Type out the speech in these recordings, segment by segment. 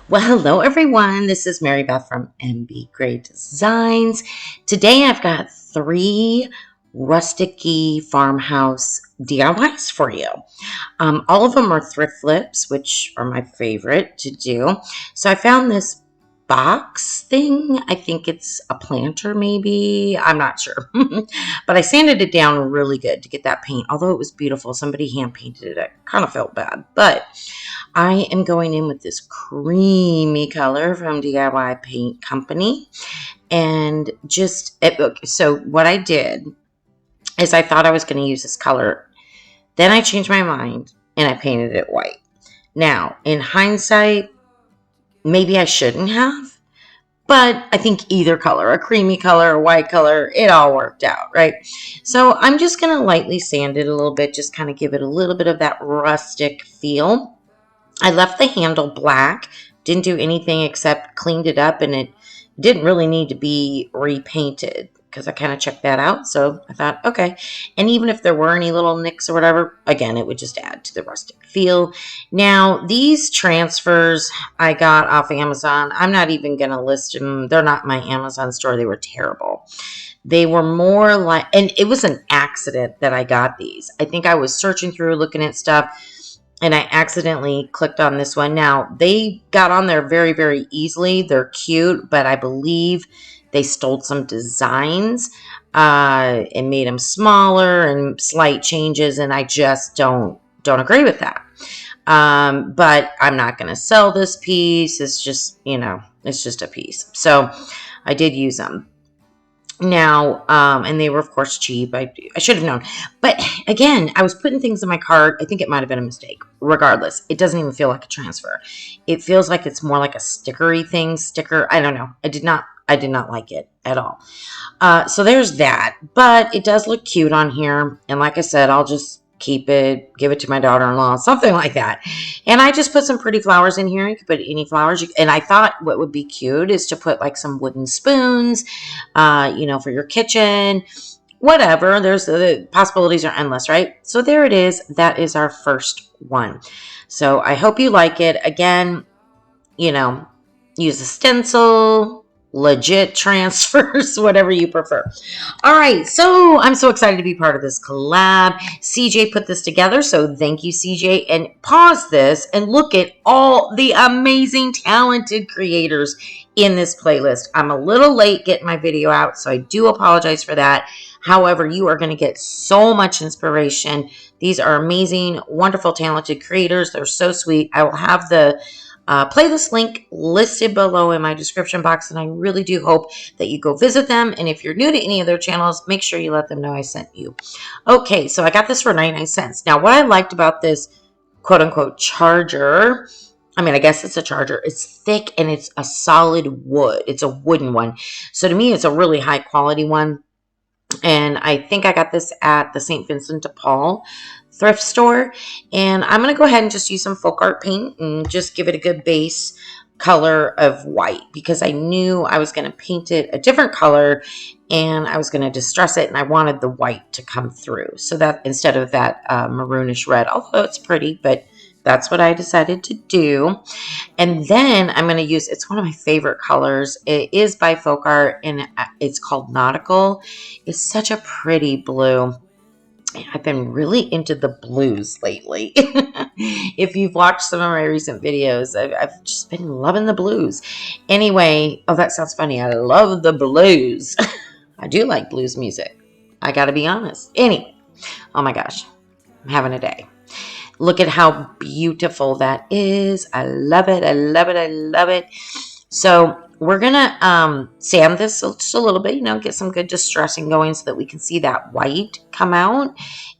Well, hello everyone. This is Mary Beth from MB Gray Designs. Today I've got 3 rusticy farmhouse DIYs for you. All of them are thrift flips, which are my favorite to do. So I found this box thing. I think it's a planter maybe. I'm not sure. But I sanded it down really good to get that paint. Although it was beautiful, somebody hand painted it. I kind of felt bad. But I am going in with this creamy color from DIY Paint Company. And so what I did is I thought I was going to use this color. Then I changed my mind and I painted it white. Now, in hindsight, maybe I shouldn't have, but I think either color, a creamy color, a white color, it all worked out, right? So I'm just going to lightly sand it a little bit, just kind of give it a little bit of that rustic feel. I left the handle black, didn't do anything except cleaned it up, and it didn't really need to be repainted because I kind of checked that out. So I thought, okay. And even if there were any little nicks or whatever, again, it would just add to the rustic feel. Now, these transfers I got off Amazon. I'm not even going to list them. They're not my Amazon store. They were terrible. They were more like, and it was an accident that I got these. I think I was searching through, looking at stuff, and I accidentally clicked on this one. Now, they got on there very, very easily. They're cute, but I believe they stole some designs and made them smaller and slight changes, and I just don't agree with that. But I'm not going to sell this piece. It's just, it's just a piece. So I did use them. Now, and they were, of course, cheap. I should have known. But again, I was putting things in my cart. I think it might have been a mistake. Regardless, it doesn't even feel like a transfer. It feels like it's more like a stickery thing. I don't know. I did not like it at all. So there's that. But it does look cute on here. And like I said, I'll just keep it, give it to my daughter-in-law, something like that. And I just put some pretty flowers in here. You could put any flowers. And I thought what would be cute is to put like some wooden spoons, for your kitchen, whatever. The possibilities are endless, right? So there it is. That is our first one. So I hope you like it. Again, use a stencil, legit transfers, whatever you prefer. All right, so I'm so excited to be part of this collab. CJ put this together, so thank you, CJ. And pause this and look at all the amazing, talented creators in this playlist. I'm a little late getting my video out, so I do apologize for that. However, you are going to get so much inspiration. These are amazing, wonderful, talented creators. They're so sweet. I will have the playlist link listed below in my description box, and I really do hope that you go visit them. And if you're new to any of their channels, make sure you let them know I sent you. Okay, so I got this for 99 cents. Now, what I liked about this quote-unquote charger, I guess it's a charger. It's thick and it's a solid wood. It's a wooden one. So to me, it's a really high quality one. And I think I got this at the St. Vincent de Paul thrift store. And I'm going to go ahead and just use some folk art paint and just give it a good base color of white, because I knew I was going to paint it a different color and I was going to distress it, and I wanted the white to come through. So that instead of that maroonish red, although it's pretty, but that's what I decided to do. And then I'm going to use, it's one of my favorite colors. It is by Folk Art, and it's called Nautical. It's such a pretty blue. I've been really into the blues lately. If you've watched some of my recent videos, I've just been loving the blues. Anyway, oh, that sounds funny. I love the blues. I do like blues music. I got to be honest. Anyway, oh my gosh, I'm having a day. Look at how beautiful that is. I love it. I love it. I love it. So we're going to sand this just a little bit, get some good distressing going so that we can see that white come out.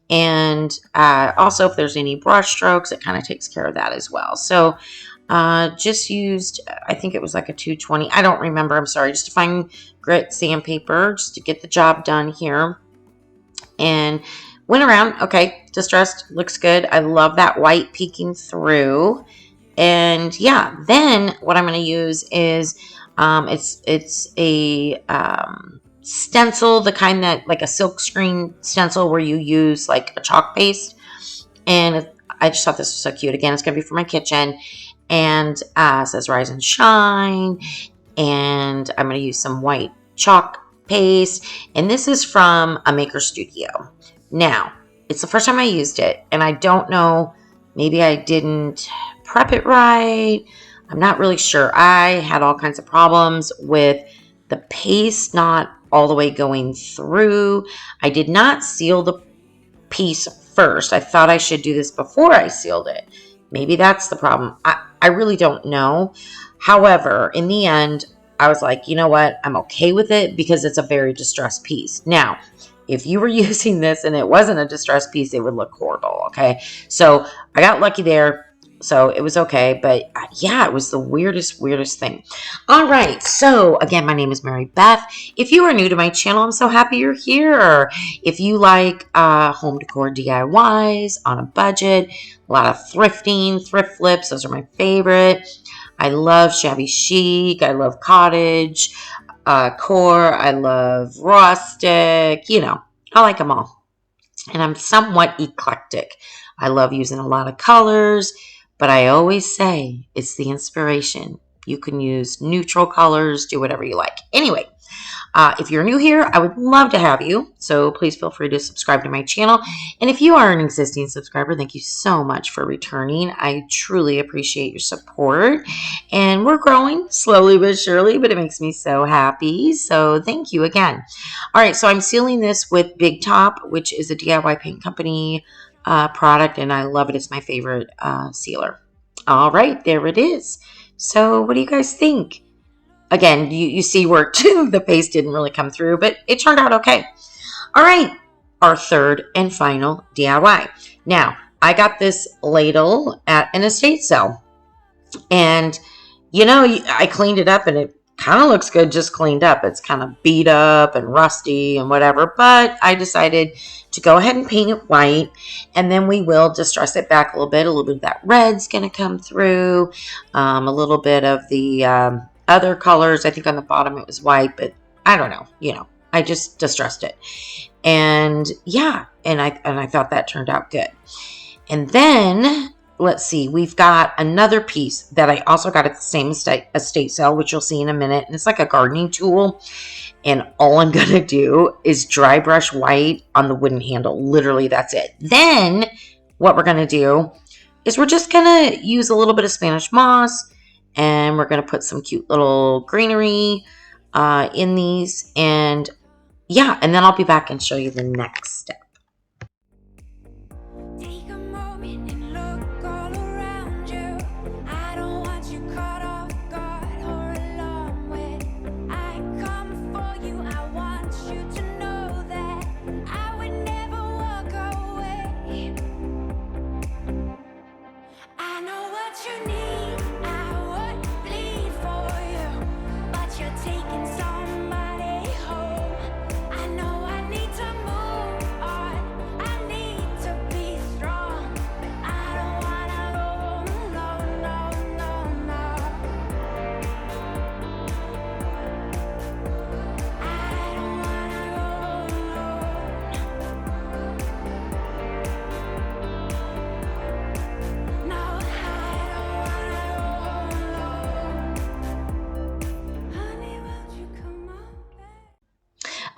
And also if there's any brush strokes, it kind of takes care of that as well. So just used, I think it was like a 220. I don't remember. I'm sorry. Just a fine grit sandpaper just to get the job done here. And went around. Okay, distressed, looks good. I love that white peeking through. And yeah, then what I'm going to use is it's a stencil, the kind that like a silk screen stencil where you use like a chalk paste. And I just thought this was so cute. Again, it's going to be for my kitchen. and it says Rise and Shine. And I'm going to use some white chalk paste. And this is from a maker studio. Now, it's the first time I used it, and I don't know, maybe I didn't prep it right. I'm not really sure. I had all kinds of problems with the paste not all the way going through. I did not seal the piece first. I thought I should do this before I sealed it. Maybe that's the problem. I really don't know. However, in the end, I was like, you know what? I'm okay with it because it's a very distressed piece. Now, if you were using this and it wasn't a distressed piece, it would look horrible, okay? So I got lucky there. So it was okay. But yeah, it was the weirdest thing. All right. So again, my name is Mary Beth. If you are new to my channel, I'm so happy you're here. If you like home decor DIYs on a budget, a lot of thrifting, thrift flips, those are my favorite. I love shabby chic. I love cottage, core. I love rustic. You know, I like them all. And I'm somewhat eclectic. I love using a lot of colors, but I always say it's the inspiration. You can use neutral colors, do whatever you like. Anyway, if you're new here, I would love to have you. So please feel free to subscribe to my channel. And if you are an existing subscriber, thank you so much for returning. I truly appreciate your support. And we're growing slowly but surely, but it makes me so happy. So thank you again. All right, so I'm sealing this with Big Top, which is a DIY paint company product, and I love it. It's my favorite sealer. All right, there it is. So what do you guys think? Again, you see where the paste didn't really come through, but it turned out okay. All right, our third and final DIY. Now, I got this ladle at an estate sale. And, you know, I cleaned it up and it kind of looks good just cleaned up. It's kind of beat up and rusty and whatever. But I decided to go ahead and paint it white. And then we will distress it back a little bit. A little bit of that red's going to come through. A little bit of the other colors. I think on the bottom it was white, but I don't know. You know, I just distressed it. And yeah, and I thought that turned out good. And then let's see, we've got another piece that I also got at the same estate sale, which you'll see in a minute. And it's like a gardening tool. And all I'm going to do is dry brush white on the wooden handle. Literally, that's it. Then what we're going to do is we're just going to use a little bit of Spanish moss. And we're going to put some cute little greenery in these. And yeah, and then I'll be back and show you the next step.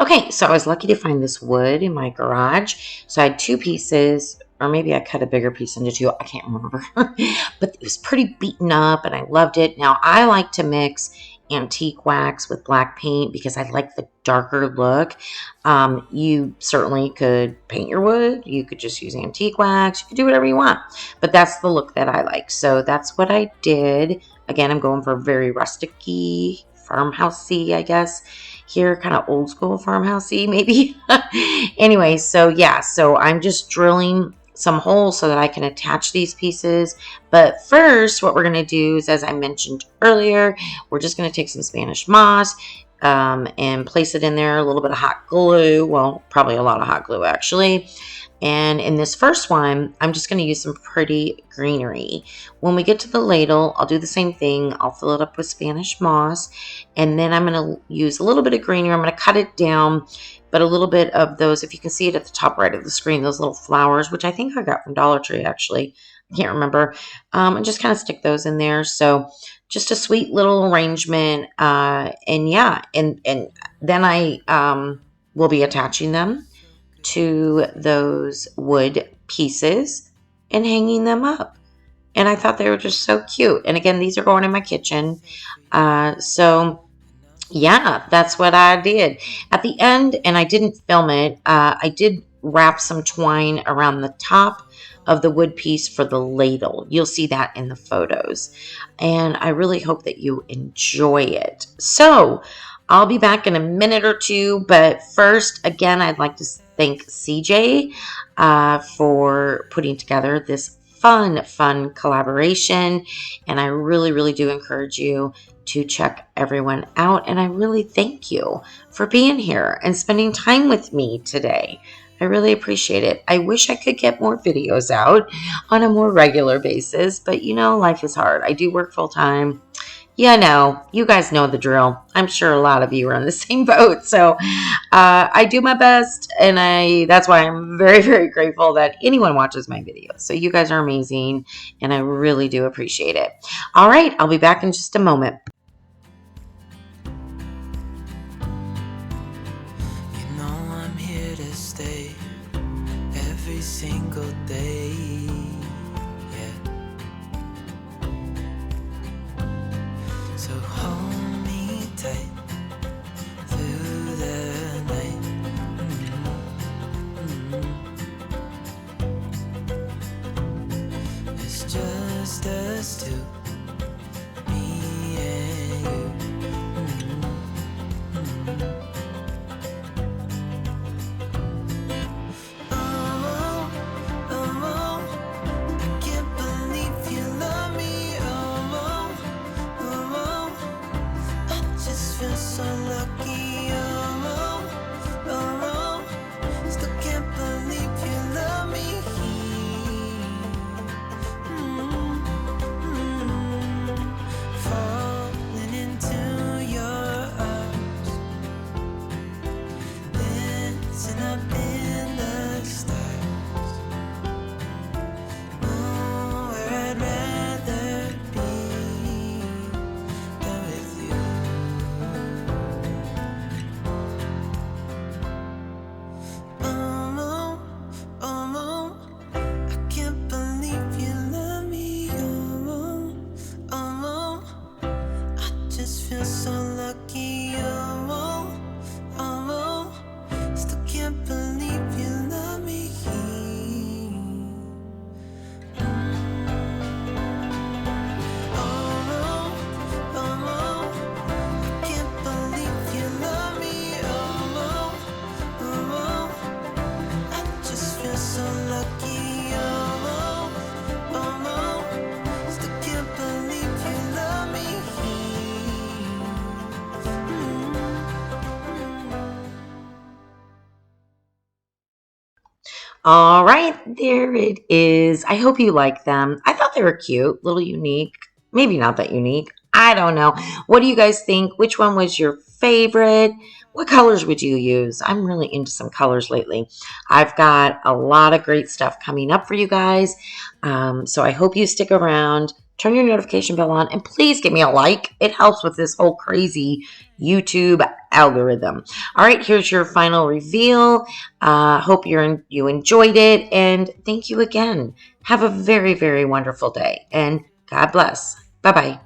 Okay, so I was lucky to find this wood in my garage. So I had two pieces, or maybe I cut a bigger piece into two. I can't remember. But it was pretty beaten up, and I loved it. Now, I like to mix antique wax with black paint because I like the darker look. You certainly could paint your wood. You could just use antique wax. You could do whatever you want. But that's the look that I like. So that's what I did. Again, I'm going for very rustic-y, farmhousey, I guess. Here, kind of old school farmhousey, maybe. Anyway, so yeah, so I'm just drilling some holes so that I can attach these pieces. But first, what we're going to do is, as I mentioned earlier, we're just going to take some Spanish moss and place it in there, a little bit of hot glue. Well, probably a lot of hot glue, actually. And in this first one, I'm just going to use some pretty greenery. When we get to the ladle, I'll do the same thing. I'll fill it up with Spanish moss. And then I'm going to use a little bit of greenery. I'm going to cut it down. But a little bit of those, if you can see it at the top right of the screen, those little flowers, which I think I got from Dollar Tree, actually. Can't remember. And just kind of stick those in there. So just a sweet little arrangement. And yeah, and then I will be attaching them to those wood pieces and hanging them up. And I thought they were just so cute. And again, these are going in my kitchen. So yeah, that's what I did. At the end, and I didn't film it, I did wrap some twine around the top of the wood piece for the ladle. You'll see that in the photos. And I really hope that you enjoy it. So I'll be back in a minute or two. But first, again, I'd like to thank CJ for putting together this fun collaboration. And I really do encourage you to check everyone out. And I really thank you for being here and spending time with me today. I really appreciate it. I wish I could get more videos out on a more regular basis, but you know, life is hard. I do work full time. Yeah, no, you guys know the drill. I'm sure a lot of you are on the same boat. So I do my best, and that's why I'm very grateful that anyone watches my videos. So you guys are amazing, and I really do appreciate it. All right, I'll be back in just a moment. Every single day, yeah. So hold me tight through the night. It's just us two, me and you. So lucky, still can't believe you love me. Falling into your arms, dancing up in the stars. Oh, where I'd rather be than with you. So lucky, still can't believe you love me. Can't believe you love me. I just feel so lucky. Still can't believe you love me. All right, there it is. I hope you like them. I thought they were cute, little unique. Maybe not that unique. I don't know. What do you guys think? Which one was your favorite? What colors would you use? I'm really into some colors lately. I've got a lot of great stuff coming up for you guys. So I hope you stick around. Turn your notification bell on, and please give me a like. It helps with this whole crazy YouTube algorithm. All right, here's your final reveal. Hope you enjoyed it, and thank you again. Have a very wonderful day, and God bless. Bye-bye.